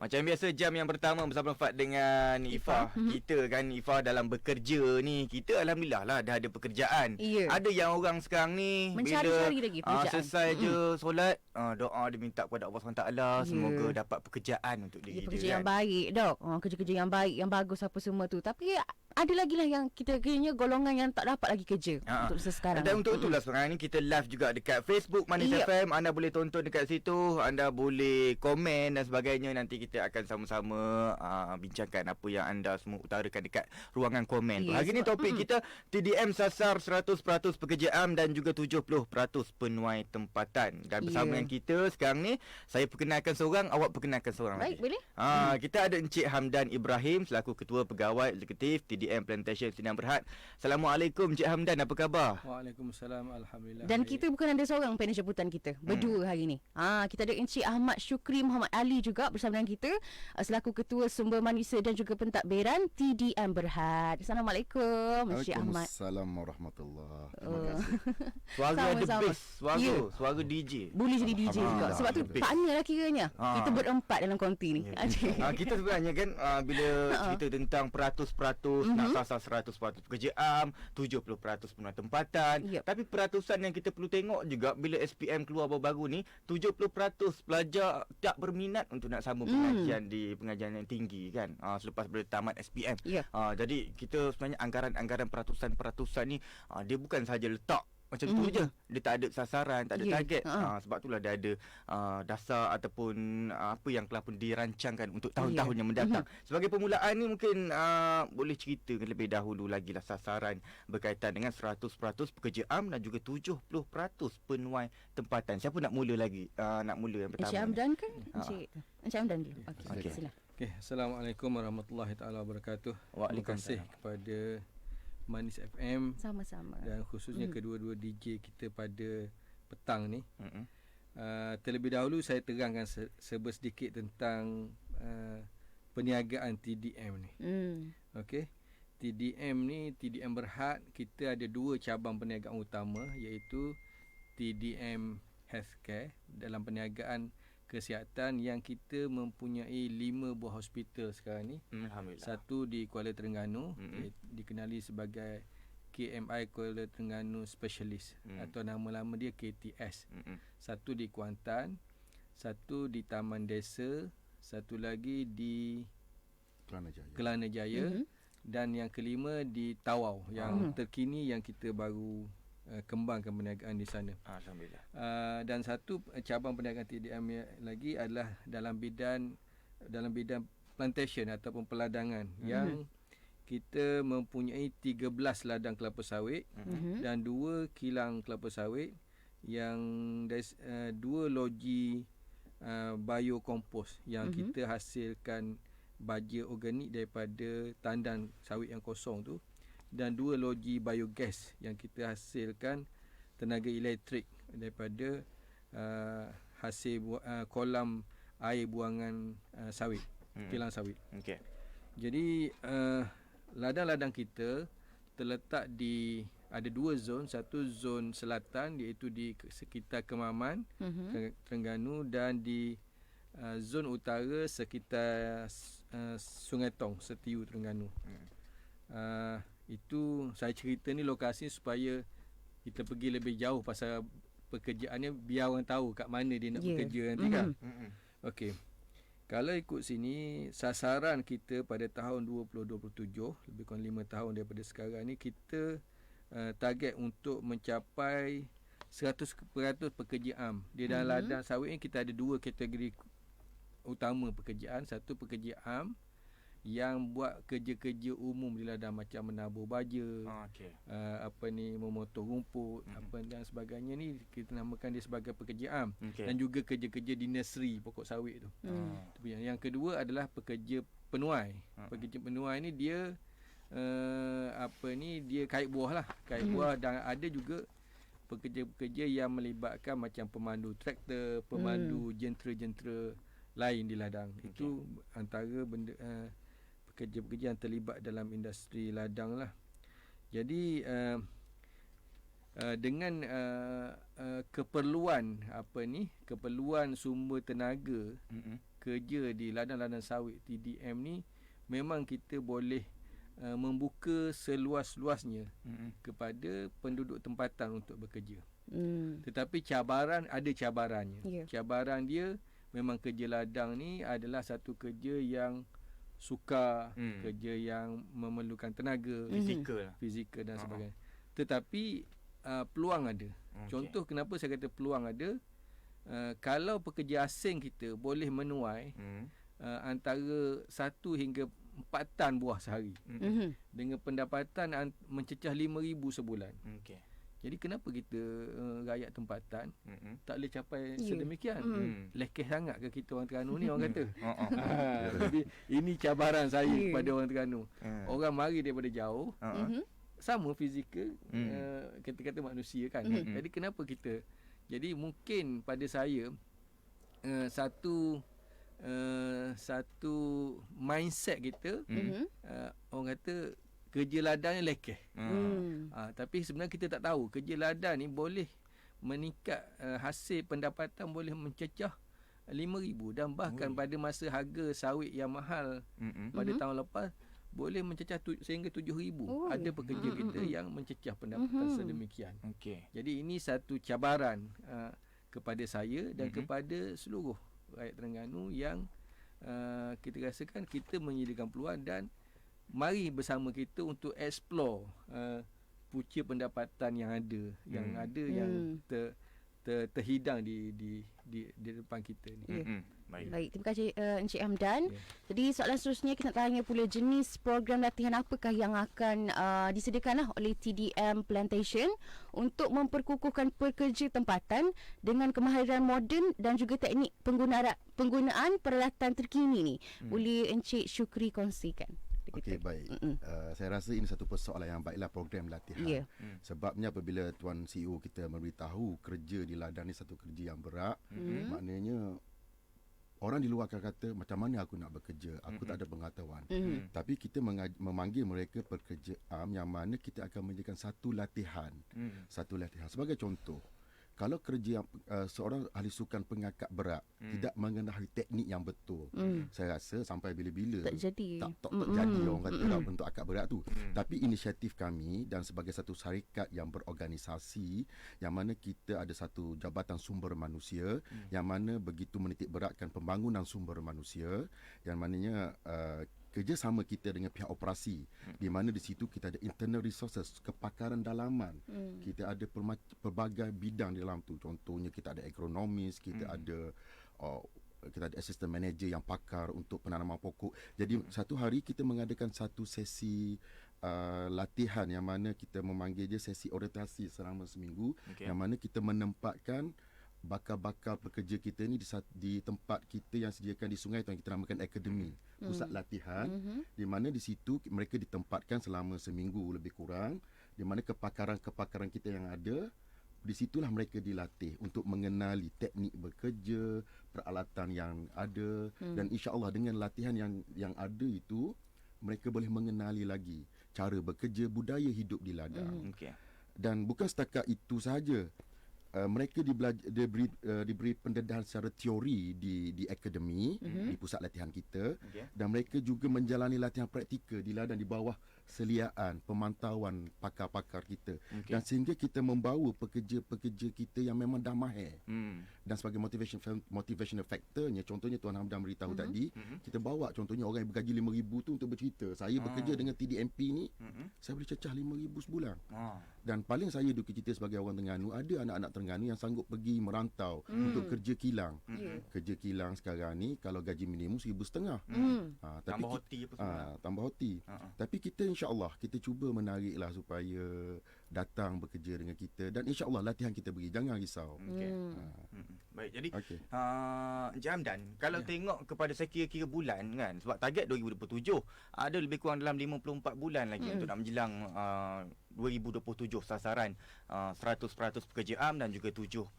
Macam biasa, jam yang pertama bersama Fad dengan Ifah. Kita kan Ifah dalam bekerja ni, kita alhamdulillah lah dah ada pekerjaan. Ada yang orang sekarang ni mencari-cari lagi pekerjaan. Selesai je solat, doa dia minta kepada Allah SWT semoga dapat pekerjaan untuk diri dia. Pekerja yang baik, Dok. Kerja-kerja yang baik, yang bagus apa semua tu. Tapi ada lagi lah yang kita kira golongan yang tak dapat lagi kerja untuk sekarang. Dan untuk itulah sekarang ni kita live juga dekat Facebook Manis FM. Anda boleh tonton dekat situ, anda boleh komen dan sebagainya. Nanti kita akan sama-sama bincangkan apa yang anda semua utarakan dekat ruangan komen tu. Hari ni topik kita TDM sasar 100% pekerja am dan juga 70% penuai tempatan. Dan bersama dengan kita sekarang ni, saya perkenalkan seorang, awak perkenalkan seorang lagi. Baik, boleh. Kita ada Encik Hamdan Ibrahim selaku Ketua Pegawai Eksekutif TDM Plantation Sdn Bhd. Assalamualaikum Encik Hamdan, apa khabar? Waalaikumsalam, alhamdulillah. Dan kita bukan ada seorang panel jemputan kita, berdua hari ni. Kita ada Encik Ahmad Syukri Muhammad Ali juga bersama dengan kita selaku Ketua Sumber Manusia dan juga Pentadbiran TDM Berhad. Assalamualaikum Encik Ahmad. Waalaikumsalam warahmatullahi. Terima kasih. Suara ada bass, suara DJ. Boleh jadi DJ juga. Sebab tu partner lah kiranya. Kita berempat dalam konti ni. Kita sebenarnya kan bila cerita tentang peratus-peratus, nak sasar 100% pekerja am, 70% penuai tempatan. Tapi peratusan yang kita perlu tengok juga bila SPM keluar baru-baru ni, 70% pelajar tak berminat untuk nak sambung pengajian di pengajian yang tinggi kan, selepas tamat SPM. Jadi kita sebenarnya anggaran-anggaran peratusan ni dia bukan sahaja letak macam tu je. Dia tak ada sasaran, tak ada target. Sebab itulah dia ada dasar ataupun apa yang telah pun dirancangkan untuk tahun-tahun yang mendatang. Sebagai permulaan ni mungkin boleh ceritakan lebih dahulu lagi lah sasaran berkaitan dengan 100% pekerja am dan juga 70% penuai tempatan. Siapa nak mula lagi? Nak mula yang pertama. Encik Hamdan kan? Encik Hamdan dulu. Okey, sila. Assalamualaikum warahmatullahi taala wabarakatuh. Terima kasih kepada Manis FM. Sama-sama. Dan khususnya kedua-dua DJ kita pada petang ni. Terlebih dahulu saya terangkan sedikit tentang perniagaan TDM ni. Okey. TDM ni, TDM Berhad, kita ada dua cabang perniagaan utama, iaitu TDM Healthcare dalam perniagaan kesihatan yang kita mempunyai 5 buah hospital sekarang ni. Alhamdulillah. Satu di Kuala Terengganu, dikenali sebagai KMI Kuala Terengganu Specialist, atau nama lama dia KTS. Satu di Kuantan, satu di Taman Desa, satu lagi di Kelana Jaya, dan yang kelima di Tawau yang terkini yang kita baru kembangkan perniagaan di sana. Alhamdulillah. Dan satu cabang perniagaan TDM lagi adalah dalam bidang plantation ataupun peladangan, yang kita mempunyai 13 ladang kelapa sawit dan 2 kilang kelapa sawit, yang 2 loji biokompos yang kita hasilkan baja organik daripada tandan sawit yang kosong tu, dan 2 loji biogas yang kita hasilkan tenaga elektrik daripada hasil kolam air buangan sawit, kilang sawit. Jadi ladang-ladang kita terletak di ada 2 zon. Satu zon selatan iaitu di sekitar Kemaman, Terengganu, dan di zon utara sekitar Sungai Tong, Setiu, Terengganu. Itu saya cerita ni lokasi supaya kita pergi lebih jauh pasal pekerjaannya, biar orang tahu kat mana dia nak bekerja nanti kan. Okey. Kalau ikut sini, sasaran kita pada tahun 2027, lebih kurang 5 tahun daripada sekarang ni, kita target untuk mencapai 100% pekerja am. Di dalam ladang sawit ni kita ada 2 kategori utama pekerjaan. Satu pekerja am yang buat kerja-kerja umum di ladang, macam menabur baja, memotong rumput, dan sebagainya ni kita namakan dia sebagai pekerja am. Dan juga kerja-kerja di nursery pokok sawit tu. Yang kedua adalah pekerja penuai. Pekerja penuai ni dia dia kait buah lah, kait buah. Dan ada juga pekerja-pekerja yang melibatkan macam pemandu traktor, pemandu jentera-jentera lain di ladang. Itu antara benda pekerja-pekerja yang terlibat dalam industri ladang lah. Jadi dengan keperluan keperluan sumber tenaga kerja di ladang-ladang sawit TDM ni memang kita boleh membuka seluas-luasnya kepada penduduk tempatan untuk bekerja. Tetapi ada cabarannya. Yeah. Cabaran dia memang kerja ladang ni adalah satu kerja yang sukar, kerja yang memerlukan tenaga, fizikal dan sebagainya. Tetapi peluang ada. Contoh kenapa saya kata peluang ada, kalau pekerja asing kita boleh menuai antara 1 hingga 4 tan buah sehari dengan pendapatan mencecah 5,000 sebulan. Jadi kenapa kita rakyat tempatan tak boleh capai sedemikian? Lekeh sangat ke kita orang Terengganu ni, orang kata. Jadi ini cabaran saya kepada orang Terengganu. Orang mari daripada jauh, sama fizikal, kita kata manusia kan. Jadi kenapa kita? Jadi mungkin pada saya satu mindset kita, orang kata kerja ladang ni lekeh. Tapi sebenarnya kita tak tahu kerja ladang ni boleh meningkat, hasil pendapatan boleh mencecah 5,000 dan bahkan pada masa harga sawit yang mahal pada tahun lepas boleh mencecah sehingga 7,000. Ada pekerja kita yang mencecah pendapatan sedemikian. Jadi ini satu cabaran kepada saya dan kepada seluruh rakyat Terengganu yang kita rasakan kita menyediakan peluang dan mari bersama kita untuk explore punca pendapatan yang ada, yang terhidang di depan kita ni. Baik, terima kasih Encik Hamdan. Jadi soalan seterusnya kita nak tanya pula, jenis program latihan apakah yang akan disediakan oleh TDM Plantation untuk memperkukuhkan pekerja tempatan dengan kemahiran moden dan juga teknik penggunaan peralatan terkini ni. Boleh Encik Syukri kongsikan? Okey, baik. Saya rasa ini satu persoalan yang baiklah, program latihan. Sebabnya apabila Tuan CEO kita memberitahu kerja di ladang ni satu kerja yang berat, maknanya orang di luar akan kata macam mana aku nak bekerja, aku tak ada pengetahuan. Tapi kita memanggil mereka pekerja am yang mana kita akan menyediakan satu latihan. Sebagai contoh, kalau kerja seorang ahli sukan pengangkat berat tidak mengenali teknik yang betul, saya rasa sampai bila-bila tak jadi orang kata untuk angkat berat tu. Tapi inisiatif kami dan sebagai satu syarikat yang berorganisasi, yang mana kita ada satu jabatan sumber manusia yang mana begitu menitik beratkan pembangunan sumber manusia, yang maknanya kerjasama kita dengan pihak operasi, di mana di situ kita ada internal resources, kepakaran dalaman. Kita ada pelbagai bidang di dalam tu. Contohnya kita ada agronomis, kita ada assistant manager yang pakar untuk penanaman pokok. Jadi satu hari kita mengadakan satu sesi latihan yang mana kita memanggil dia sesi orientasi selama seminggu, yang mana kita menempatkan bakal-bakal pekerja kita ni di tempat kita yang sediakan di Sungai tu, yang kita namakan akademi, pusat latihan, di mana di situ mereka ditempatkan selama seminggu lebih kurang, di mana kepakaran-kepakaran kita yang ada, di situlah mereka dilatih untuk mengenali teknik bekerja, peralatan yang ada, dan insya-Allah dengan latihan yang ada itu mereka boleh mengenali lagi cara bekerja, budaya hidup di ladang. Dan bukan setakat itu sahaja. Mereka diberi pendedahan secara teori di akademi, di pusat latihan kita, dan mereka juga menjalani latihan praktikal di ladang di bawah seliaan pemantauan pakar-pakar kita, dan sehingga kita membawa pekerja-pekerja kita yang memang dah mahir. Dan sebagai motivational factornya, contohnya Tuan Hamdan beritahu tadi, kita bawa contohnya orang yang bergaji 5,000 tu untuk bercerita, saya bekerja dengan TDMP ni, saya boleh cecah 5,000 sebulan. Dan paling saya duka cita sebagai orang Terengganu, ada anak-anak Terengganu yang sanggup pergi merantau untuk kerja kilang. Kerja kilang sekarang ni kalau gaji minimum 1,500. Tambah hoti apa semua. Tambah hoti. Tapi kita insya-Allah kita cuba menariklah supaya datang bekerja dengan kita, dan insya-Allah latihan kita beri, jangan risau. Baik, jadi Encik Hamdan, kalau tengok kepada saya kira-kira bulan kan, sebab target 2027 ada lebih kurang dalam 54 bulan lagi untuk nak menjelang 2027, sasaran 100% pekerja am dan juga 70%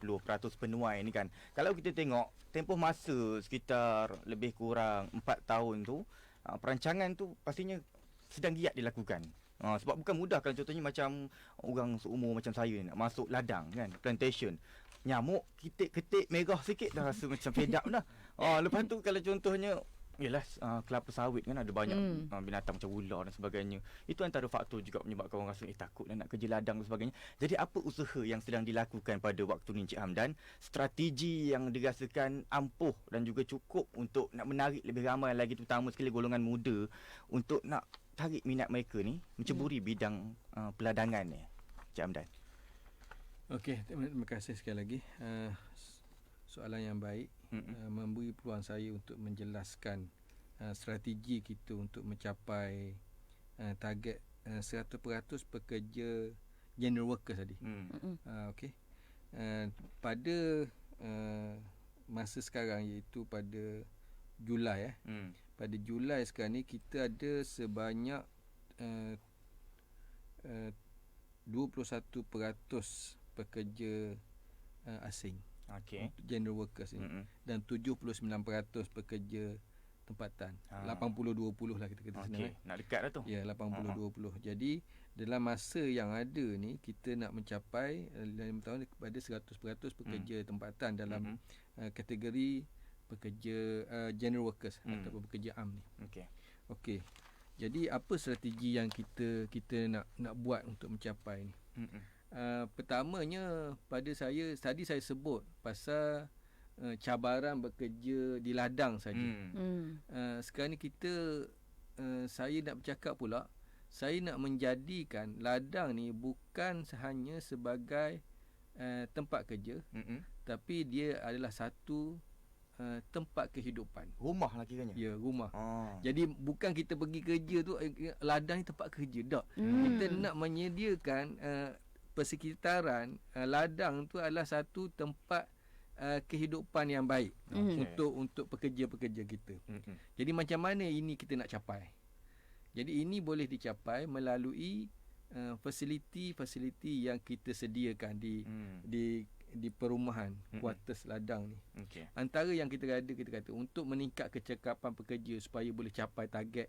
penuai ni kan. Kalau kita tengok tempoh masa sekitar lebih kurang 4 tahun tu, perancangan tu pastinya sedang giat dilakukan. Sebab bukan mudah kan, contohnya macam orang seumur macam saya nak masuk ladang kan, plantation. Nyamuk ketik merah sikit dah rasa macam fed up dah. Lepas tu kalau contohnya yelah, kelapa sawit kan ada banyak binatang macam ular dan sebagainya. Itu antara faktor juga menyebabkan orang rasa takut nak kerja ladang dan sebagainya. Jadi apa usaha yang sedang dilakukan pada waktu ni Encik Hamdan? Strategi yang dirasakan ampuh dan juga cukup untuk nak menarik lebih ramai lagi, terutama sekali golongan muda, untuk nak tarik minat mereka ni menceburi bidang peladangan ni, Encik Hamdan. Okey, terima kasih sekali lagi. Soalan yang baik, memberi peluang saya untuk menjelaskan strategi kita untuk mencapai target 100% pekerja general workers tadi. Okey. Pada masa sekarang, iaitu pada Julai pada Julai sekarang ni, kita ada sebanyak 21% pekerja asing, general workers ni, dan 79% pekerja tempatan. 80-20 lah kita kata senang. Nak dekat dah tu. Ya, 80-20. Jadi dalam masa yang ada ni, kita nak mencapai dalam tahun kepada 100% pekerja tempatan dalam kategori pekerja general workers ataupun pekerja am ni. Okey. Jadi apa strategi yang kita nak buat untuk mencapai ni? Pertamanya, pada saya tadi saya sebut pasal cabaran bekerja di ladang saja. Sekarang ni saya nak bercakap pula, saya nak menjadikan ladang ni bukan hanya sebagai tempat kerja, tapi dia adalah satu tempat kehidupan. Rumah lah kiranya. Ya, rumah. Jadi bukan kita pergi kerja tu ladang ni tempat kerja, tak. Kita nak menyediakan persekitaran ladang tu adalah satu tempat kehidupan yang baik untuk pekerja-pekerja kita. Jadi macam mana ini kita nak capai? Jadi ini boleh dicapai melalui fasiliti yang kita sediakan di perumahan kuartus ladang ni. Antara yang kita kata untuk meningkat kecekapan pekerja supaya boleh capai target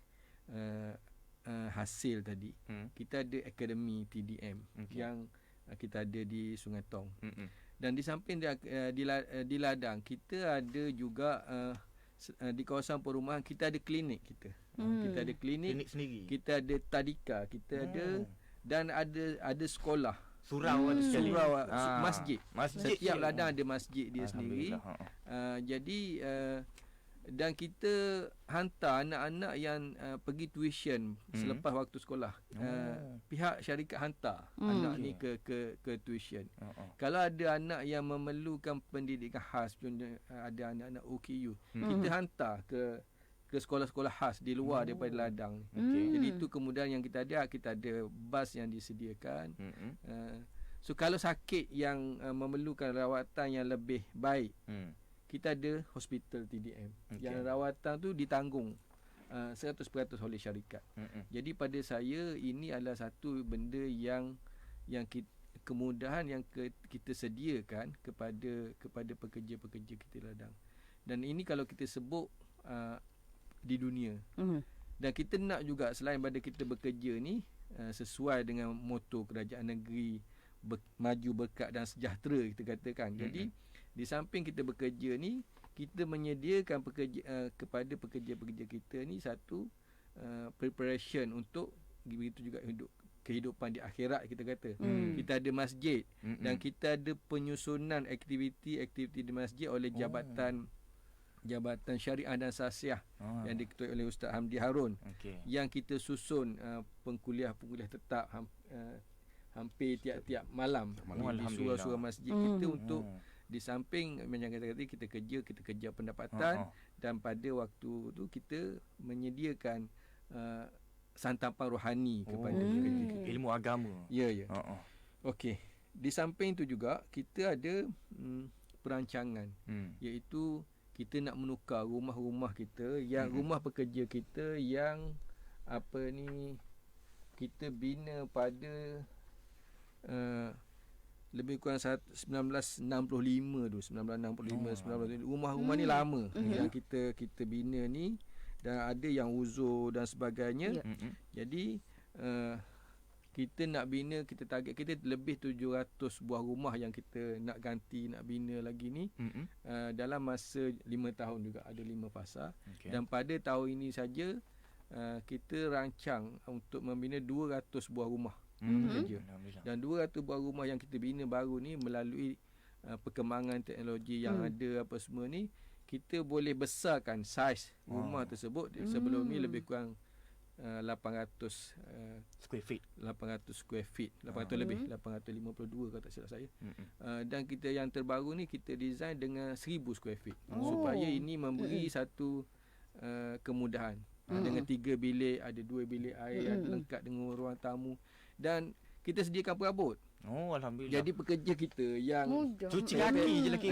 hasil tadi, kita ada akademi TDM yang kita ada di Sungai Tong. Dan di samping di ladang, kita ada juga di kawasan perumahan, kita ada klinik kita. Kita ada klinik sendiri. Kita ada tadika, kita ada, dan ada sekolah. Surau ada sekali. Masjid. Setiap ladang ada masjid dia sendiri. Jadi dan kita hantar anak-anak yang pergi tuition selepas waktu sekolah. Pihak syarikat hantar anak ni ke tuition. Kalau ada anak yang memerlukan pendidikan khas, contohnya ada anak-anak OKU, kita hantar ke sekolah-sekolah khas di luar daripada ladang. Jadi itu kemudahan yang kita ada. Kita ada bas yang disediakan. So kalau sakit yang memerlukan rawatan yang lebih baik, kita ada hospital TDM. Yang rawatan tu ditanggung 100% oleh syarikat. Jadi pada saya, ini adalah satu benda yang kemudahan yang kita sediakan kepada pekerja-pekerja kita ladang. Dan ini kalau kita sebut di dunia. Dan kita nak juga, selain pada kita bekerja ni sesuai dengan moto kerajaan negeri, maju, berkat dan sejahtera, kita katakan. Jadi di samping kita bekerja ni, kita menyediakan kepada pekerja-pekerja kita ni satu preparation untuk begitu juga kehidupan di akhirat, kita kata. Kita ada masjid dan kita ada penyusunan aktiviti di masjid oleh Jabatan Syariah dan Sasiah yang diketuai oleh Ustaz Hamdi Harun. Yang kita susun pengkuliah tetap hampir tiap-tiap malam di surau-surau masjid kita, untuk di samping macam kita kerja pendapatan, dan pada waktu tu kita menyediakan santapan rohani kepada pekerja kita. Ilmu agama. Ya. Okey. Di samping tu juga kita ada perancangan, iaitu kita nak menukar rumah-rumah kita, yang rumah pekerja kita yang kita bina pada lebih kurang 1965 tu, 1965 rumah-rumah ni lama yang kita bina ni, dan ada yang uzur dan sebagainya. Jadi kita nak bina, kita target kita lebih 700 buah rumah yang kita nak ganti, nak bina lagi ni dalam masa 5 tahun juga, ada 5 fasa. Dan pada tahun ini saja kita rancang untuk membina 200 buah rumah saja. Dan 200 buah rumah yang kita bina baru ni melalui perkembangan teknologi yang ada apa semua ni, kita boleh besarkan saiz rumah tersebut. Sebelum ni lebih kurang 800 square feet. 800 square feet, 800 lebih, 852 kalau tak silap saya. Dan kita yang terbaru ni kita design dengan 1000 square feet supaya ini memberi satu kemudahan. Dengan 3 bilik, ada 2 bilik air, ada lengkap dengan ruang tamu, dan kita sediakan perabot. Oh, alhamdulillah. Jadi pekerja kita yang cuci kaki je lagi.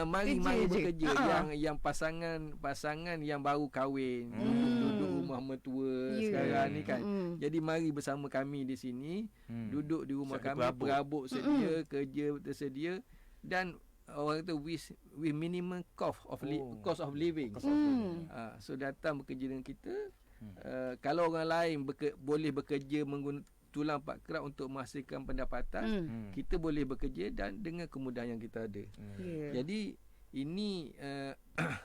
mari bekerja, yang pasangan yang baru kahwin, duduk rumah mertua sekarang ni kan. Jadi mari bersama kami di sini, duduk di rumah kami, perabot sedia, kerja tersedia, dan orang kata with minimum cost of living. So datang bekerja dengan kita. Kalau orang lain boleh bekerja menggunakan tulang pak kerak untuk menghasilkan pendapatan, kita boleh bekerja dan dengan kemudahan yang kita ada. Jadi ini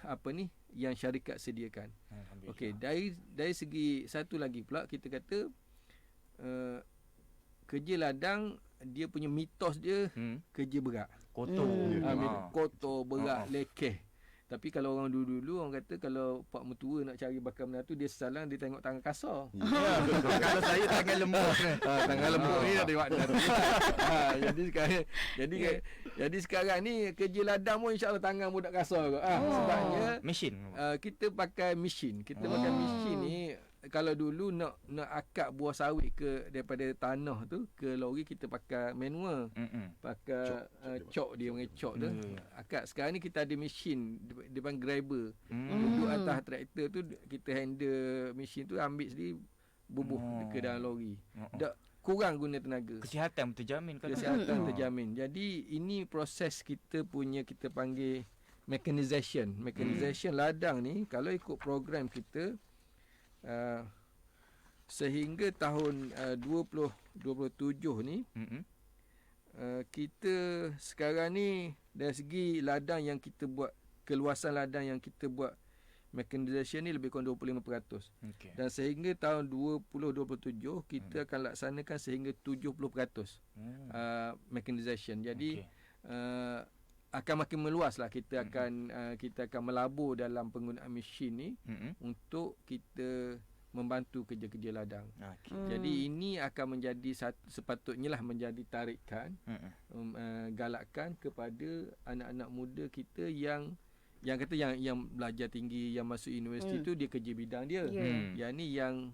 apa ni yang syarikat sediakan. Okey, dari segi satu lagi pula kita kata kerja ladang dia punya mitos dia kerja berat. Kotor. Kotor, berat, lekeh. Tapi kalau orang dulu orang kata kalau pak mertua nak cari bakal menantu, dia salang dia tengok tangan kasar. Kalau saya tangan lembut. Tangan lembut ni dah tengok menantu. Jadi sekarang ni kerja ladang pun insya-Allah tangan budak kasar kot. Sebabnya mesin. Kita pakai mesin. Kita pakai mesin ni. Kalau dulu nak akak buah sawit daripada tanah tu ke lori, kita pakai manual. Pakai cok dia panggil cok tu. Akak sekarang ni kita ada mesin depan grabber. Duduk atas traktor tu, kita handle mesin tu, ambil sendiri, bubuh ke dalam lori. Tak kurang guna tenaga. Kesihatan terjamin kan. Kesihatan terjamin. Jadi ini proses kita panggil mechanization. Mechanization ladang ni kalau ikut program kita sehingga tahun 2027 ni kita sekarang ni dari segi ladang yang kita buat, keluasan ladang yang kita buat mechanization ni lebih kurang 25%. Dan sehingga tahun 2027 kita akan laksanakan sehingga 70% mechanization. Jadi akan makin meluas lah. Kita akan melabur dalam penggunaan mesin ni untuk kita membantu kerja-kerja ladang. Jadi ini akan menjadi sepatutnya lah menjadi tarikan, galakkan kepada anak-anak muda kita yang kata yang belajar tinggi, yang masuk universiti tu dia kerja bidang dia. Yang ni yang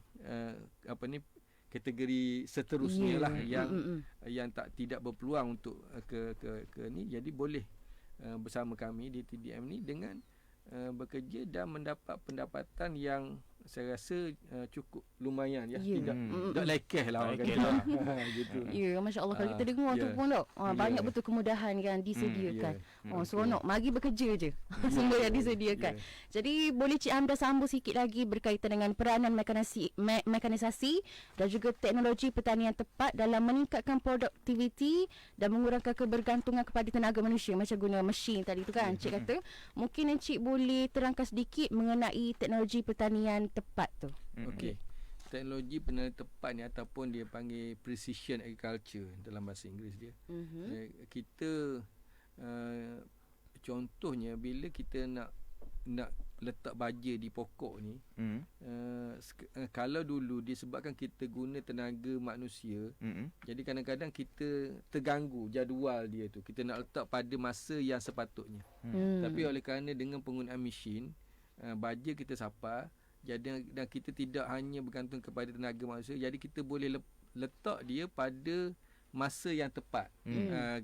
kategori seterusnya lah yang tidak berpeluang untuk ke ni. Jadi boleh bersama kami di TDM ni dengan bekerja dan mendapat pendapatan yang saya rasa cukup lumayan ya. Tidak lekeh lah orang kata. Gitu. Ya, masya-Allah kalau kita dengar tu pun tak. Banyak betul kemudahan yang disediakan. Seronok, mari bekerja je. Semua yang disediakan. Jadi boleh Cik Hamdah sambung sikit lagi berkaitan dengan peranan mekanisasi dan juga teknologi pertanian tepat dalam meningkatkan produktiviti dan mengurangkan kebergantungan kepada tenaga manusia macam guna mesin tadi tu kan. Cik kata mungkin Encik boleh terangkan sedikit mengenai teknologi pertanian tepat tu. Okey. Teknologi pertanian tepat ni ataupun dia panggil precision agriculture dalam bahasa Inggeris dia. Kita contohnya bila kita nak letak baja di pokok ni, kalau dulu disebabkan kita guna tenaga manusia, jadi kadang-kadang kita terganggu jadual dia tu. Kita nak letak pada masa yang sepatutnya. Tapi oleh kerana dengan penggunaan mesin, baja kita sapa, jadi dan kita tidak hanya bergantung kepada tenaga manusia, jadi kita boleh letak dia pada masa yang tepat.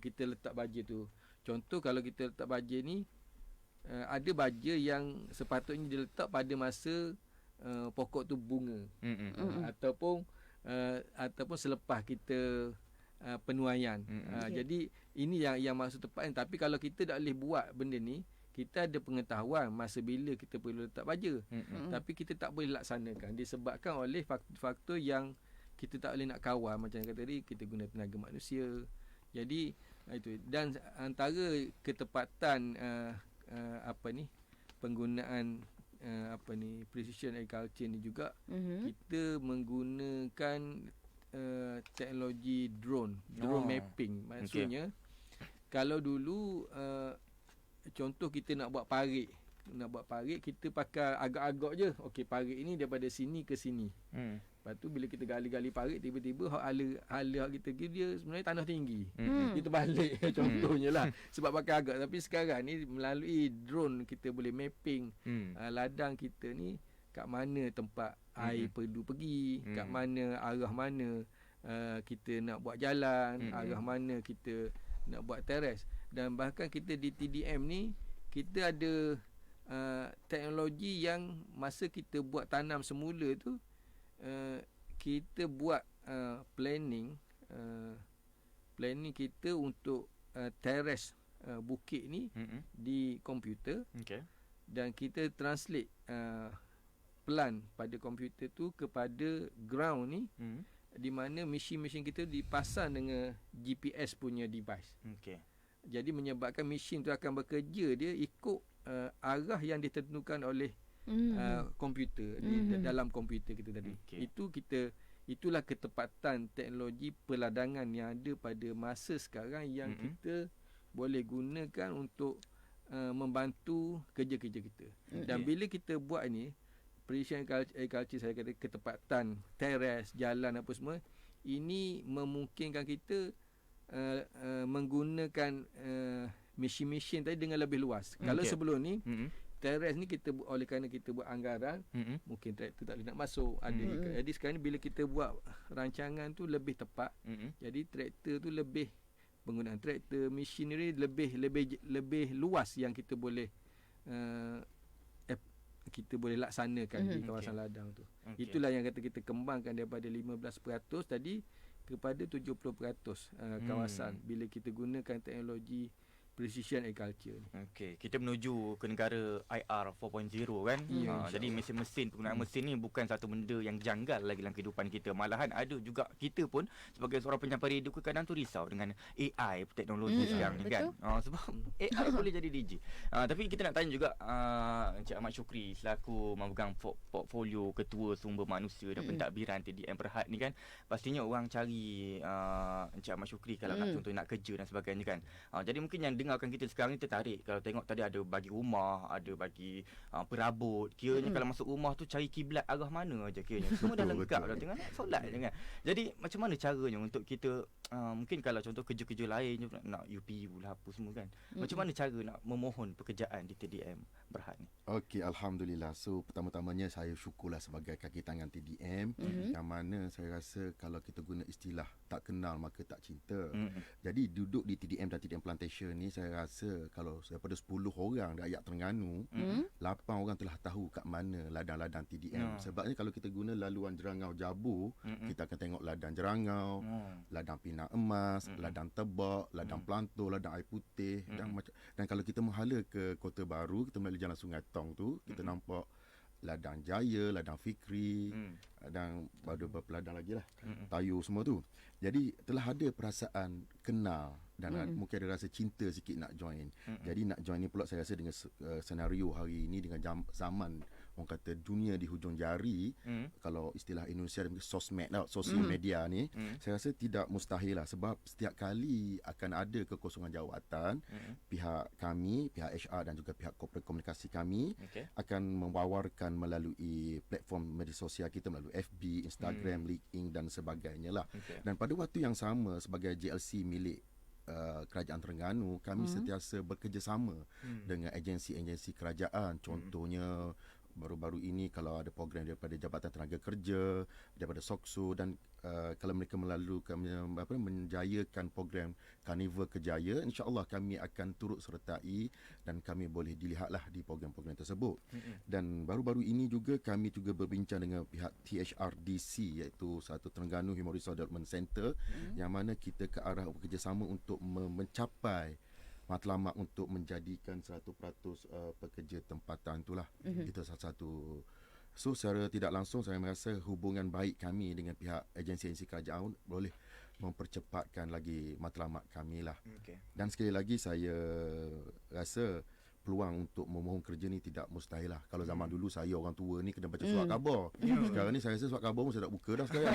Kita letak baja tu. Contoh kalau kita letak baja ni, ada baja yang sepatutnya diletak pada masa pokok tu bunga, ataupun selepas kita penuaian. Jadi ini yang maksud tepat. Tapi kalau kita tak boleh buat benda ni, kita ada pengetahuan masa bila kita perlu letak baja, tapi kita tak boleh laksanakan disebabkan oleh faktor yang kita tak boleh nak kawal macam yang kata tadi, kita guna tenaga manusia. Jadi itu, dan antara ketepatan penggunaan precision agriculture ni juga, kita menggunakan teknologi drone mapping. Maksudnya kalau dulu contoh kita nak buat parit, kita pakai agak-agak je. Okey, parit ini daripada sini ke sini. Lepas tu bila kita gali-gali parit, tiba-tiba hala kita dia sebenarnya tanah tinggi. Kita balik contohnya lah sebab pakai agak. Tapi sekarang ni melalui drone kita boleh mapping ladang kita ni kat mana tempat air perlu pergi, kat mana arah mana kita nak buat jalan, arah mana kita nak buat teres. Dan bahkan kita di TDM ni kita ada teknologi yang masa kita buat tanam semula tu, kita buat planning kita untuk teres bukit ni di komputer. Dan kita translate plan pada komputer tu kepada ground ni, di mana mesin-mesin kita dipasang dengan GPS punya device. Jadi menyebabkan mesin tu akan bekerja dia ikut arah yang ditentukan oleh komputer di dalam komputer kita tadi. Itulah ketepatan teknologi peladangan yang ada pada masa sekarang yang kita boleh gunakan untuk membantu kerja-kerja kita. Dan bila kita buat ni, precision agriculture, saya kata ketepatan teres, jalan apa semua, ini memungkinkan kita menggunakan mesin-mesin tadi dengan lebih luas. Kalau sebelum ni teres ni kita oleh kerana kita buat anggaran, mungkin traktor tak boleh nak masuk, jadi sekarang ni bila kita buat rancangan tu lebih tepat. Jadi traktor tu lebih, penggunaan traktor, machinery lebih luas yang kita boleh laksanakan di kawasan ladang tu. Itulah yang kata kita kembangkan daripada 15% tadi kepada 70% kawasan bila kita gunakan teknologi precision agriculture ni. Kita menuju ke negara IR 4.0 kan. Jadi mesin-mesin, penggunaan mesin ni bukan satu benda yang janggal lagi dalam kehidupan kita. Malahan ada juga kita pun sebagai seorang penyampai radio kadang tu risau dengan AI teknologi sekarang ni kan. Sebab AI boleh jadi DJ. Tapi kita nak tanya juga Encik Ahmad Syukri selaku memegang portfolio Ketua Sumber Manusia dan Pentadbiran TDM Berhad ni kan. Pastinya orang cari Encik Ahmad Syukri kalau nak contoh nak kerja dan sebagainya kan. Jadi mungkin yang dengarkan kita sekarang ni tertarik. Kalau tengok tadi ada bagi rumah, ada bagi perabot. Kiranya kalau masuk rumah tu cari kiblat arah mana aja kiranya. Semua dah lengkap dah, tengok solat je kan. Jadi macam mana caranya untuk kita mungkin kalau contoh kerja-kerja lain nak UPU lah apa semua kan. Macam mana cara nak memohon pekerjaan di TDM Berhad ni? Okey, alhamdulillah. So pertama-tamanya saya syukurlah sebagai kaki tangan TDM yang mana saya rasa kalau kita guna istilah tak kenal maka tak cinta. Jadi duduk di TDM dan TDM Plantation ni saya rasa kalau daripada 10 orang rakyat Terengganu, 8 orang telah tahu kat mana ladang-ladang TDM. Sebabnya kalau kita guna laluan Jerangau Jabu, kita akan tengok ladang Jerangau, ladang Pinang Emas, ladang Tebak, ladang Pelantur, ladang Air Putih, dan kalau kita menghala ke Kota Baru, kita melalui jalan Sungai Tong tu, kita nampak ladang Jaya, ladang Fikri, dan ada beberapa ladang lagi lah, Tayu semua tu. Jadi telah ada perasaan kenal dan mungkin ada rasa cinta sikit nak join. Jadi nak join ni pula saya rasa dengan senario hari ini dengan zaman orang kata dunia di hujung jari, kalau istilah Indonesia sosmed lah, sosial media ni, saya rasa tidak mustahil lah sebab setiap kali akan ada kekosongan jawatan, pihak kami, pihak HR dan juga pihak korporat komunikasi kami akan membawarkan melalui platform media sosial kita melalui FB, Instagram, LinkedIn dan sebagainya lah. Dan pada waktu yang sama sebagai JLC milik Kerajaan Terengganu, kami sentiasa bekerjasama dengan agensi-agensi kerajaan. Contohnya baru-baru ini kalau ada program daripada Jabatan Tenaga Kerja, daripada SOKSO dan kalau mereka menjayakan program Karnival Kejaya, insya-Allah kami akan turut sertai dan kami boleh dilihatlah di program-program tersebut. Dan baru-baru ini juga kami juga berbincang dengan pihak THRDC iaitu satu Terengganu Human Resource Development Center yang mana kita ke arah bekerjasama untuk mencapai matlamat untuk menjadikan 100% pekerja tempatan itulah. Itu salah satu So secara tidak langsung saya merasa hubungan baik kami dengan pihak agensi-agensi kerajaan boleh mempercepatkan lagi matlamat kami lah. Okey. Dan sekali lagi saya rasa peluang untuk memohon kerja ni tidak mustahil lah. Kalau zaman dulu saya orang tua ni kena baca surat khabar. Sekarang ni saya rasa surat khabar pun saya tak buka dah sekarang.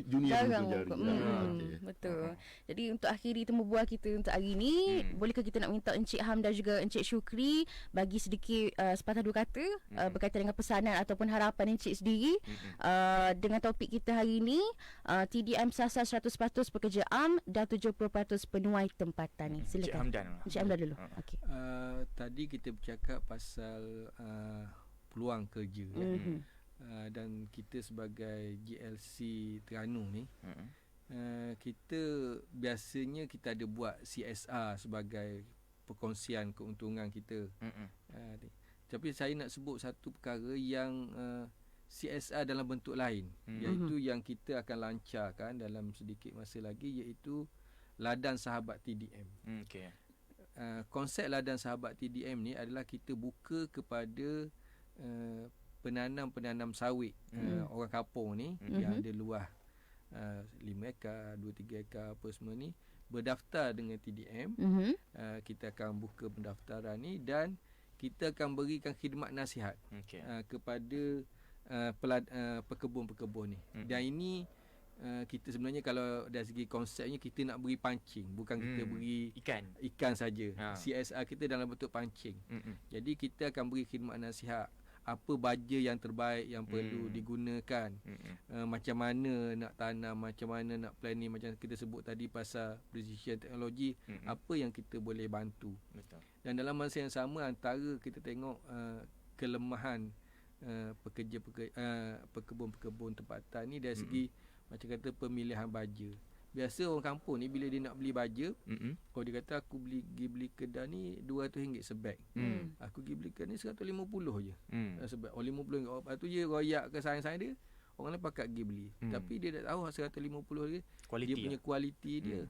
Dunia Jarang dulu terjadi. buka. Okey. Betul. Jadi untuk akhiri temu bual kita untuk hari ni, bolehkah kita nak minta Encik Ham dan juga Encik Syukri bagi sedikit sepatah dua kata berkaitan dengan pesanan ataupun harapan Encik sendiri dengan topik kita hari ni, TDM sasar 100% pekerja am dan 70% penuai tempatan ni. Encik Silakan. Hamdan. Encik Hamdan dulu. Okey. Tadi kita bercakap pasal peluang kerja dan kita sebagai GLC Terengganu ni kita biasanya kita ada buat CSR sebagai perkongsian keuntungan kita. Tapi saya nak sebut satu perkara yang CSR dalam bentuk lain, iaitu yang kita akan lancarkan dalam sedikit masa lagi, iaitu Ladang Sahabat TDM. Okey. Konsep Ladang Sahabat TDM ni adalah kita buka kepada penanam-penanam sawit orang kampung ni yang ada luas 5 ekar, 2-3 ekar apa semua ni, berdaftar dengan TDM. Kita akan buka pendaftaran ni dan kita akan berikan khidmat nasihat kepada pekebun-pekebun ni. Dan ini kita sebenarnya kalau dari segi konsepnya kita nak beri pancing, bukan kita beri ikan saja. CSR kita dalam bentuk pancing. Jadi kita akan beri khidmat nasihat apa baja yang terbaik yang perlu digunakan, macam mana nak tanam, macam mana nak planning, macam kita sebut tadi pasal precision teknologi, apa yang kita boleh bantu. Betul. Dan dalam masa yang sama, antara kita tengok kelemahan pekebun-pekebun tempatan ni dari segi macam kata pemilihan baja. Biasa orang kampung ni bila dia nak beli baja, kalau dia kata aku beli kedah ni RM200 sebeg. Aku pergi beli kedah ni RM150 je. Sebab RM50. Lepas tu je royak ke sayang-sayang dia, orang lain pakat pergi beli. Tapi dia tak tahu RM150 dia Kualiti dia punya kualiti dia.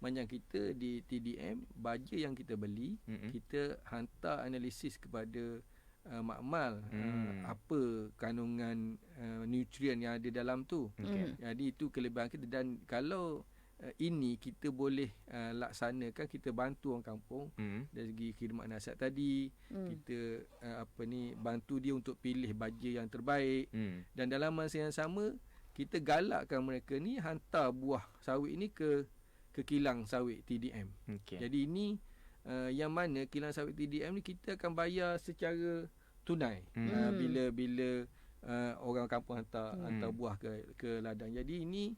Macam kita di TDM, baja yang kita beli, kita hantar analisis kepada makmal apa kandungan nutrien yang ada dalam tu. Jadi itu kelebihan kita. Dan kalau ini kita boleh laksanakan, kita bantu orang kampung dari segi khidmat nasihat tadi, kita bantu dia untuk pilih baja yang terbaik. Dan dalam masa yang sama kita galakkan mereka ni hantar buah sawit ni ke kilang sawit TDM. Jadi ini yang mana kilang sawit TDM ni kita akan bayar secara tunai bila orang kampung hantar buah ke ladang. Jadi ini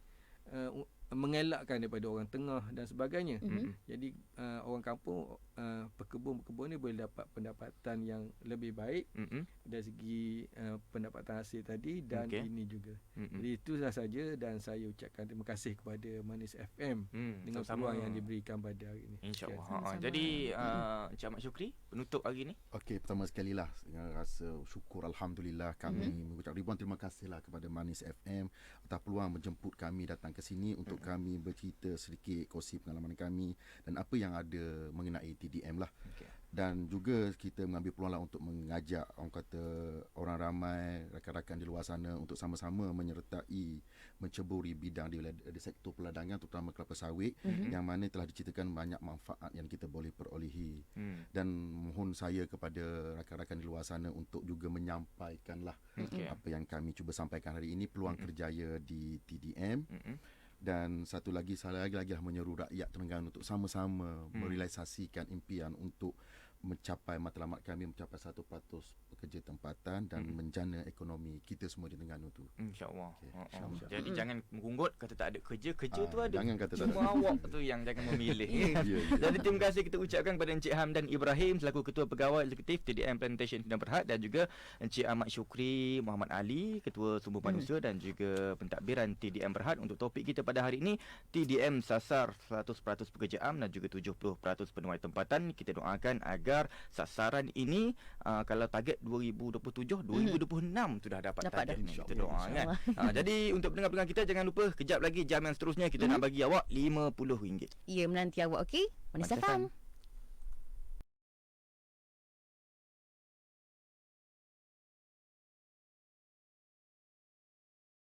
mengelakkan daripada orang tengah dan sebagainya. Jadi orang kampung, pekebun-pekebun ni boleh dapat pendapatan yang lebih baik dari segi pendapatan hasil tadi dan ini juga. Jadi itulah saja, dan saya ucapkan terima kasih kepada Manis FM dengan peluang yang diberikan pada hari ini. InsyaAllah. Jadi Encik Ahmad Syukri, penutup hari ni. Okey, pertama sekali lah dengan rasa syukur alhamdulillah kami mengucap ribuan terima kasih lah kepada Manis FM atas peluang menjemput kami datang ke sini untuk kami bercerita sedikit kongsi pengalaman kami dan apa yang ada mengenai TDM lah. Dan juga kita mengambil peluang lah untuk mengajak orang ramai, rakan-rakan di luar sana untuk sama-sama menyertai, menceburi bidang di sektor peladangan, terutama kelapa sawit, yang mana telah diceritakan banyak manfaat yang kita boleh perolehi. Dan mohon saya kepada rakan-rakan di luar sana untuk juga menyampaikanlah apa yang kami cuba sampaikan hari ini, peluang kerjaya di TDM. Dan satu lagi, saya lagi-lagi menyeru rakyat Terengganu untuk sama-sama merealisasikan impian untuk mencapai matlamat kami, mencapai 1% pekerja tempatan dan menjana ekonomi kita semua di Terengganu tu. InsyaAllah. Jadi jangan merunggut kata tak ada kerja tu ada. Jangan kata tak ada. Cuma awak tu yang jangan memilih. Jadi terima kasih kita ucapkan kepada Encik Hamdan Ibrahim selaku Ketua Pegawai Eksekutif TDM Plantation Sdn Bhd, dan juga Encik Ahmad Syukri Muhammad Ali, Ketua Sumber Manusia dan juga Pentadbiran TDM Berhad, untuk topik kita pada hari ini, TDM sasar 100% pekerja am dan juga 70% penuai tempatan. Kita doakan agar sasaran ini kalau target 2027, 2026 sudah dapat target ni. Kita doakan. Jadi untuk pendengar-pendengar kita, jangan lupa kejap lagi jam yang seterusnya kita nak bagi awak RM50. Ya, menanti awak. Okey, Manis FM.